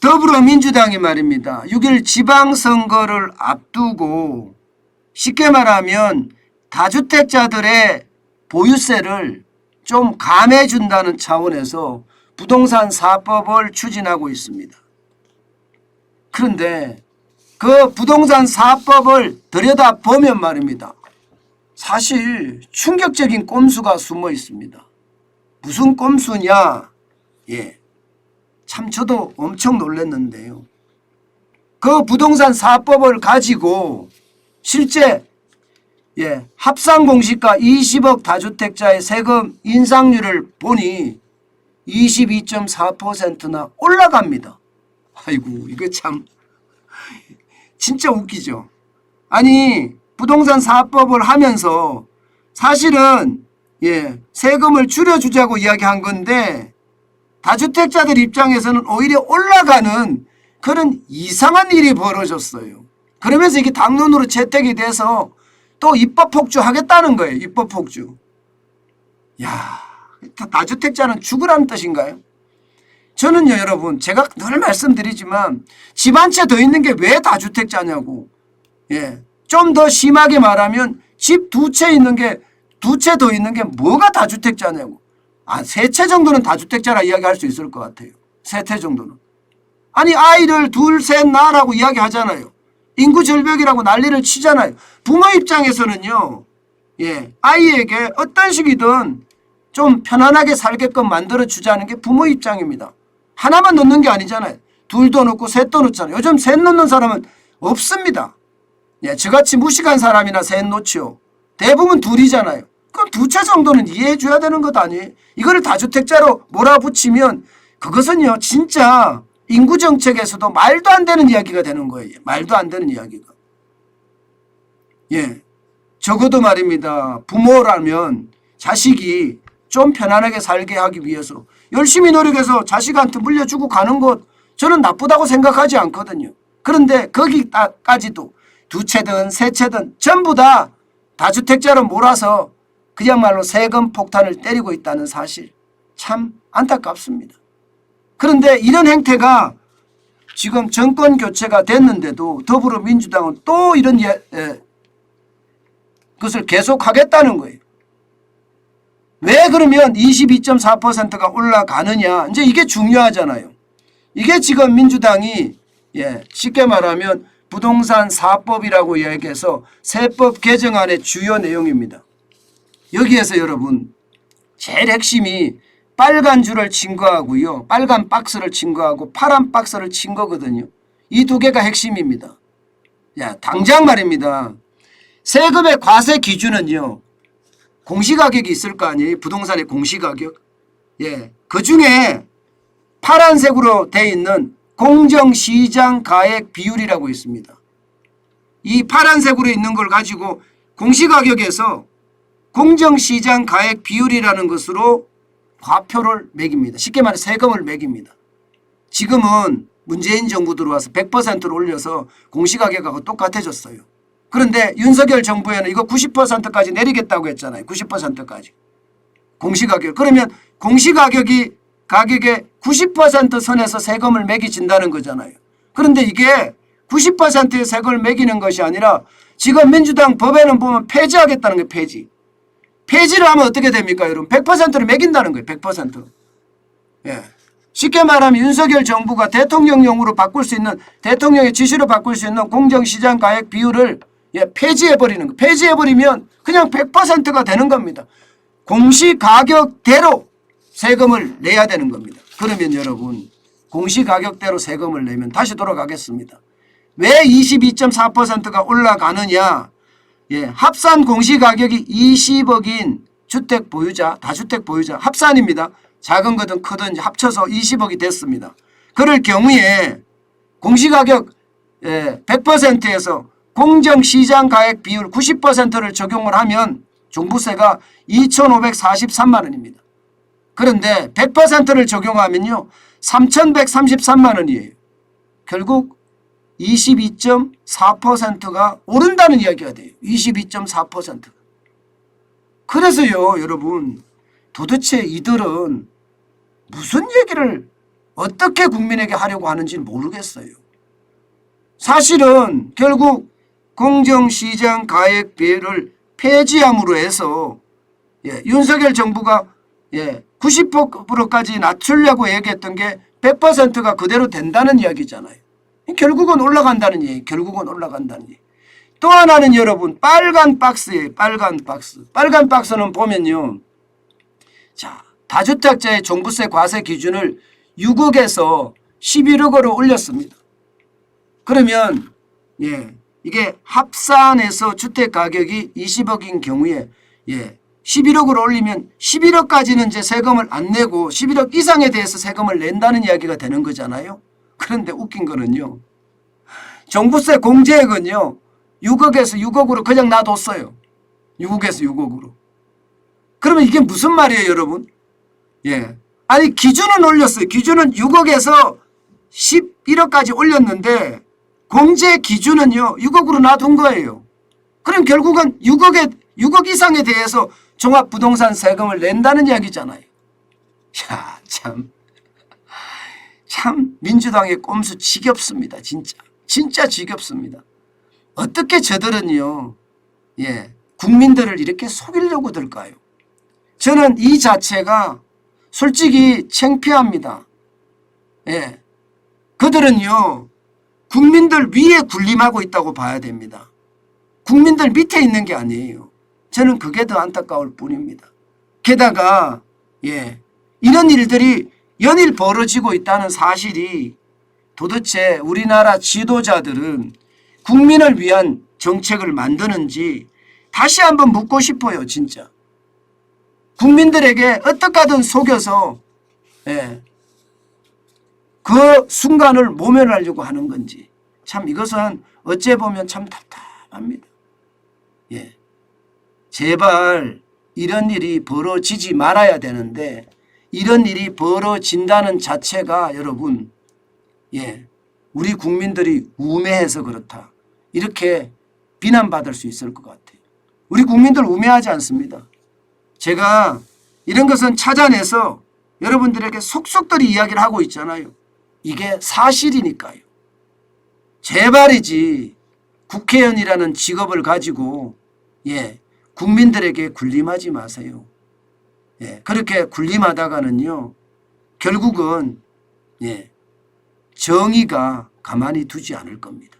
더불어민주당이 말입니다. 6일 지방선거를 앞두고 쉽게 말하면 다주택자들의 보유세를 좀 감해준다는 차원에서 부동산 4법을 추진하고 있습니다. 그런데 그 부동산 4법을 들여다보면 말입니다. 사실 충격적인 꼼수가 숨어 있습니다. 무슨 꼼수냐? 참 저도 엄청 놀랐는데요. 그 부동산 4법을 가지고 실제 합산공시가 20억 다주택자의 세금 인상률을 보니 22.4%나 올라갑니다. 아이고 이거 참 진짜 웃기죠. 아니 부동산 4법을 하면서 사실은 세금을 줄여주자고 이야기한 건데 다주택자들 입장에서는 오히려 올라가는 그런 이상한 일이 벌어졌어요. 그러면서 이게 당론으로 채택이 돼서 또 입법 폭주하겠다는 거예요. 입법 폭주. 야, 다주택자는 죽으라는 뜻인가요? 저는요 여러분 제가 늘 말씀드리지만 집 한 채 더 있는 게 왜 다주택자냐고. 좀 더 심하게 말하면 집 두 채 있는 게 두 채 더 있는 게 뭐가 다주택자냐고. 세 채 정도는 다주택자라 이야기할 수 있을 것 같아요. 세 채 정도는. 아니 아이를 둘, 셋 낳으라고 이야기하잖아요. 인구 절벽이라고 난리를 치잖아요. 부모 입장에서는요. 아이에게 어떤 식이든 좀 편안하게 살게끔 만들어주자는 게 부모 입장입니다. 하나만 넣는 게 아니잖아요. 둘도 넣고 셋도 넣잖아요. 요즘 셋 넣는 사람은 없습니다. 저같이 무식한 사람이나 셋 넣지요. 대부분 둘이잖아요. 그럼 두 채 정도는 이해해 줘야 되는 것 아니에요? 이거를 다주택자로 몰아붙이면 그것은요 진짜 인구정책에서도 말도 안 되는 이야기가 되는 거예요. 말도 안 되는 이야기가. 적어도 말입니다. 부모라면 자식이 좀 편안하게 살게 하기 위해서 열심히 노력해서 자식한테 물려주고 가는 것 저는 나쁘다고 생각하지 않거든요. 그런데 거기까지도 두 채든 세 채든 전부 다 다주택자로 몰아서 그야말로 세금 폭탄을 때리고 있다는 사실 참 안타깝습니다. 그런데 이런 행태가 지금 정권 교체가 됐는데도 더불어민주당은 또 이런 것을 계속하겠다는 거예요. 왜 그러면 22.4%가 올라가느냐. 이제 이게 중요하잖아요. 이게 지금 민주당이 쉽게 말하면 부동산 4법이라고 이야기해서 세법 개정안의 주요 내용입니다. 여기에서 여러분 제일 핵심이 빨간 줄을 친 거하고요. 빨간 박스를 친 거하고 파란 박스를 친 거거든요. 이 두 개가 핵심입니다. 당장 말입니다. 세금의 과세 기준은요. 공시가격이 있을 거 아니에요. 부동산의 공시가격. 그중에 파란색으로 돼 있는 공정시장가액 비율이라고 있습니다. 이 파란색으로 있는 걸 가지고 공시가격에서 공정시장가액 비율이라는 것으로 과표를 매깁니다. 쉽게 말해 세금을 매깁니다. 지금은 문재인 정부 들어와서 100%를 올려서 공시가격하고 똑같아졌어요. 그런데 윤석열 정부에는 이거 90%까지 내리겠다고 했잖아요. 90%까지. 공시가격. 그러면 공시가격의 90% 선에서 세금을 매기진다는 거잖아요. 그런데 이게 90%의 세금을 매기는 것이 아니라 지금 민주당 법에는 보면 폐지하겠다는 거예요. 폐지. 폐지를 하면 어떻게 됩니까 여러분? 100%를 매긴다는 거예요. 100%. 쉽게 말하면 윤석열 정부가 대통령령으로 바꿀 수 있는 대통령의 지시로 바꿀 수 있는 공정시장가액 비율을 폐지해버리는 거예요. 폐지해버리면 그냥 100%가 되는 겁니다. 공시가격대로 세금을 내야 되는 겁니다. 그러면 여러분 공시가격대로 세금을 내면 다시 돌아가겠습니다. 왜 22.4%가 올라가느냐. 합산 공시가격이 20억인 주택 보유자, 다주택 보유자 합산입니다. 작은 거든 크든 합쳐서 20억이 됐습니다. 그럴 경우에 공시가격 100%에서 공정시장가액 비율 90%를 적용을 하면 종부세가 2,543만 원입니다. 그런데 100%를 적용하면요 3,133만 원이에요. 결국 22.4%가 오른다는 이야기가 돼요. 22.4%. 그래서요 여러분 도대체 이들은 무슨 얘기를 어떻게 국민에게 하려고 하는지는 모르겠어요. 사실은 결국 공정시장 가액비를 폐지함으로 해서 윤석열 정부가 90%까지 낮추려고 얘기했던 게 100%가 그대로 된다는 이야기잖아요. 결국은 올라간다는 얘기. 결국은 올라간다는 얘기. 또 하나는 여러분 빨간 박스예요. 빨간 박스. 빨간 박스는 보면요. 자, 다주택자의 종부세 과세 기준을 6억에서 11억으로 올렸습니다. 그러면 이게 합산해서 주택 가격이 20억인 경우에 11억으로 올리면 11억까지는 이제 세금을 안 내고 11억 이상에 대해서 세금을 낸다는 이야기가 되는 거잖아요. 그런데 웃긴 거는요. 종부세 공제액은요. 6억에서 6억으로 그냥 놔뒀어요. 6억에서 6억으로. 그러면 이게 무슨 말이에요, 여러분? 아니 기준은 올렸어요. 기준은 6억에서 11억까지 올렸는데 공제 기준은요. 6억으로 놔둔 거예요. 그럼 결국은 6억 이상에 대해서 종합부동산 세금을 낸다는 이야기잖아요. 야, 참 민주당의 꼼수 지겹습니다. 진짜 지겹습니다. 어떻게 저들은요. 국민들을 이렇게 속이려고 들까요? 저는 이 자체가 솔직히 창피합니다. 그들은요. 국민들 위에 군림하고 있다고 봐야 됩니다. 국민들 밑에 있는 게 아니에요. 저는 그게 더 안타까울 뿐입니다. 게다가 이런 일들이 연일 벌어지고 있다는 사실이 도대체 우리나라 지도자들은 국민을 위한 정책을 만드는지 다시 한번 묻고 싶어요. 진짜. 국민들에게 어떻게 하든 속여서 그 순간을 모면하려고 하는 건지 참 이것은 어째 보면 참 답답합니다. 제발 이런 일이 벌어지지 말아야 되는데 이런 일이 벌어진다는 자체가 여러분 우리 국민들이 우매해서 그렇다. 이렇게 비난받을 수 있을 것 같아요. 우리 국민들 우매하지 않습니다. 제가 이런 것은 찾아내서 여러분들에게 속속들이 이야기를 하고 있잖아요. 이게 사실이니까요. 제발이지 국회의원이라는 직업을 가지고 국민들에게 군림하지 마세요. 그렇게 군림하다가는요. 결국은 정의가 가만히 두지 않을 겁니다.